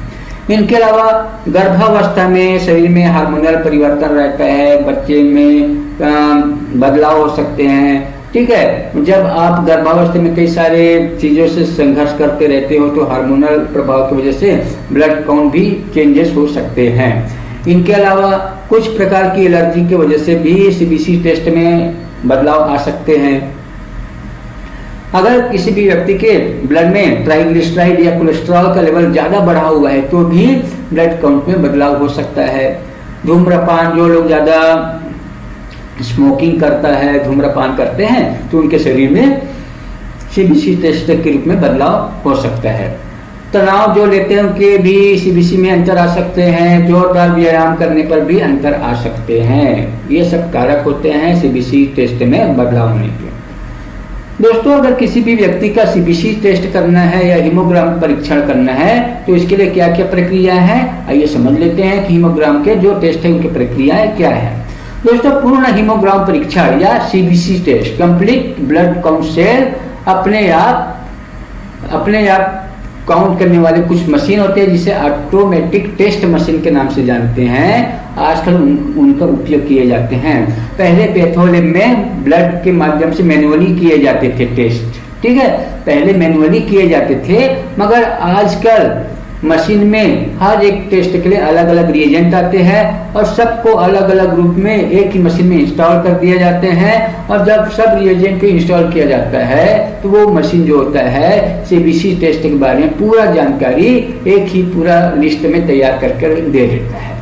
इनके अलावा गर्भावस्था में शरीर में हार्मोनल परिवर्तन रहता है, बच्चे में बदलाव हो सकते हैं। ठीक है, जब आप गर्भावस्था में कई सारे चीजों से संघर्ष करते रहते हो तो हार्मोनल प्रभाव की वजह से ब्लड काउंट भी चेंजेस हो सकते हैं। इनके अलावा कुछ प्रकार की एलर्जी की वजह से भी सीबीसी टेस्ट में बदलाव आ सकते हैं। अगर किसी भी व्यक्ति के ब्लड में ट्राइग्लिसराइड या कोलेस्ट्रॉल का लेवल ज्यादा बढ़ा हुआ है तो भी ब्लड काउंट में बदलाव हो सकता है। धूम्रपान, जो लोग ज्यादा स्मोकिंग करता है, धूम्रपान करते हैं, तो उनके शरीर में सीबीसी टेस्ट के रूप में बदलाव हो सकता है। तनाव जो लेते हैं उनके भी सीबीसी में अंतर आ सकते हैं। जोरदार व्यायाम करने पर भी अंतर आ सकते हैं। ये सब कारक होते हैं सीबीसी टेस्ट में बदलाव होने के। दोस्तों, अगर किसी भी व्यक्ति का सीबीसी टेस्ट करना है या हीमोग्राम परीक्षण करना है तो इसके लिए क्या क्या प्रक्रिया है, आइए समझ लेते हैं कि हीमोग्राम के जो टेस्ट है उनकी प्रक्रियाएं क्या है। दोस्तों, पूर्ण हीमोग्राम परीक्षण या CBC test, complete blood count cell, अपने आप काउंट करने वाले कुछ मशीन होते हैं जिसे ऑटोमेटिक टेस्ट मशीन के नाम से जानते हैं। आजकल उनका उपयोग किए जाते हैं। पहले पैथोलैब में ब्लड के माध्यम से मैनुअली किए जाते थे टेस्ट, ठीक है, पहले मैनुअली किए जाते थे, मगर आजकल मशीन में हर एक टेस्ट के लिए अलग अलग रिएजेंट आते हैं और सबको अलग अलग रूप में एक ही मशीन में इंस्टॉल कर दिए जाते हैं। और जब सब रिएजेंट को इंस्टॉल किया जाता है तो वो मशीन जो होता है सीबीसी टेस्ट के बारे में पूरा जानकारी एक ही पूरा लिस्ट में तैयार करके दे देता है,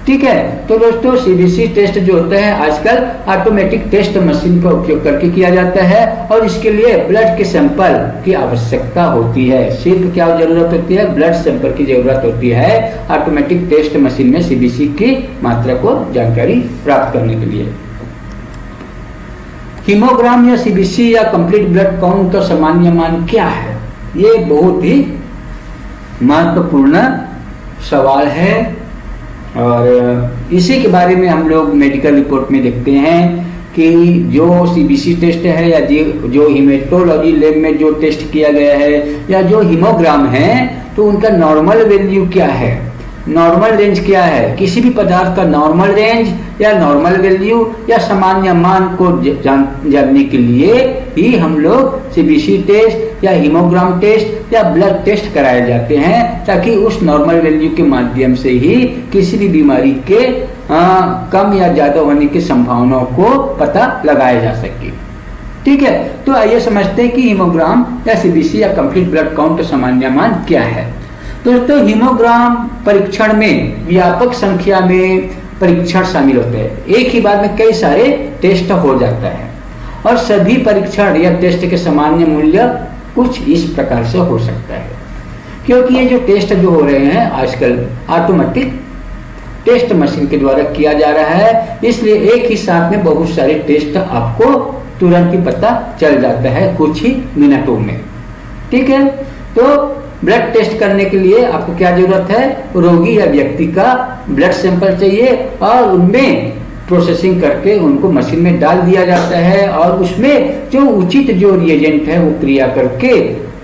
ठीक है। तो दोस्तों, सीबीसी टेस्ट जो होता है आजकल ऑटोमेटिक टेस्ट मशीन का उपयोग करके किया जाता है और इसके लिए ब्लड के सैंपल की आवश्यकता होती है। सिर्फ क्या जरूरत होती है, ब्लड सैंपल की जरूरत होती है ऑटोमेटिक टेस्ट मशीन में सीबीसी की मात्रा को जानकारी प्राप्त करने के लिए। हीमोग्राम या सीबीसी या कंप्लीट ब्लड काउंट का सामान्य मान क्या है, ये बहुत ही महत्वपूर्ण सवाल है और इसी के बारे में हम लोग मेडिकल रिपोर्ट में देखते हैं कि जो सीबीसी टेस्ट है या जो हीमेटोलॉजी लैब में जो टेस्ट किया गया है या जो हीमोग्राम है तो उनका नॉर्मल वैल्यू क्या है, नॉर्मल रेंज क्या है, किसी भी पदार्थ का नॉर्मल रेंज या नॉर्मल वैल्यू या सामान्य मान को जानने के लिए ही हम लोग सीबीसी टेस्ट या हीमोग्राम टेस्ट या ब्लड टेस्ट कराए जाते हैं, ताकि उस नॉर्मल वैल्यू के माध्यम से ही किसी भी बीमारी के कम या ज्यादा होने की संभावनाओं को पता लगाया जा सके, ठीक है। तो आइए समझते हैं कि हीमोग्राम या सीबीसी या कंप्लीट ब्लड काउंट का सामान्य मान क्या है। दोस्तों, हीमोग्राम परीक्षण में व्यापक संख्या में परीक्षण शामिल होते हैं, एक ही बार में कई सारे टेस्ट हो जाता है और सभी परीक्षण या टेस्ट के सामान्य मूल्य कुछ इस प्रकार से हो सकता है। क्योंकि ये जो टेस्ट जो हो रहे हैं आजकल ऑटोमेटिक टेस्ट मशीन के द्वारा किया जा रहा है, इसलिए एक ही साथ में बहुत सारे टेस्ट आपको तुरंत ही पता चल जाता है कुछ ही मिनटों में, ठीक है। तो ब्लड टेस्ट करने के लिए आपको क्या जरूरत है, रोगी या व्यक्ति का ब्लड सैंपल चाहिए और उनमें प्रोसेसिंग करके उनको मशीन में डाल दिया जाता है और उसमें जो उचित जो रिएजेंट है वो क्रिया करके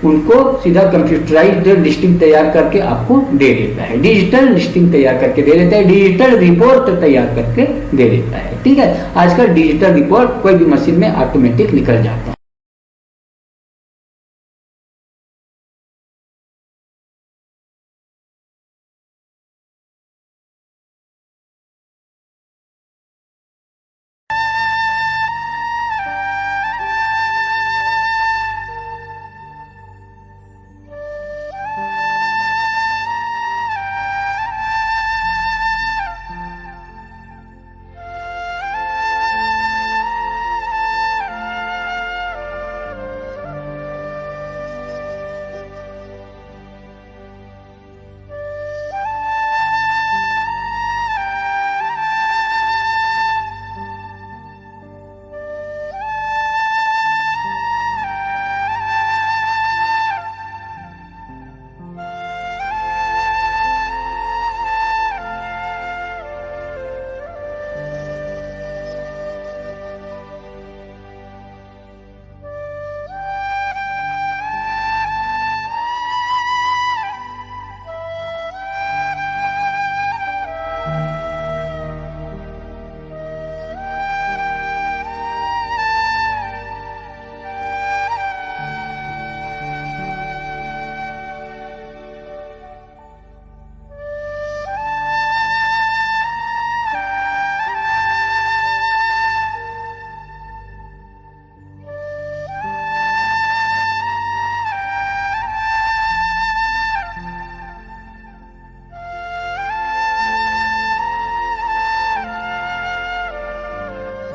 उनको सीधा कंप्यूटराइज्ड लिस्टिंग तैयार करके आपको दे देता है, डिजिटल लिस्टिंग तैयार करके दे देता है, डिजिटल रिपोर्ट तैयार करके दे देता है, ठीक है। आजकल डिजिटल रिपोर्ट कोई भी मशीन में ऑटोमेटिक निकल जाता है।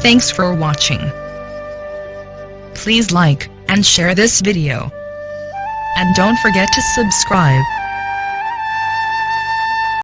Thanks for watching. Please like and share this video. And don't forget to subscribe.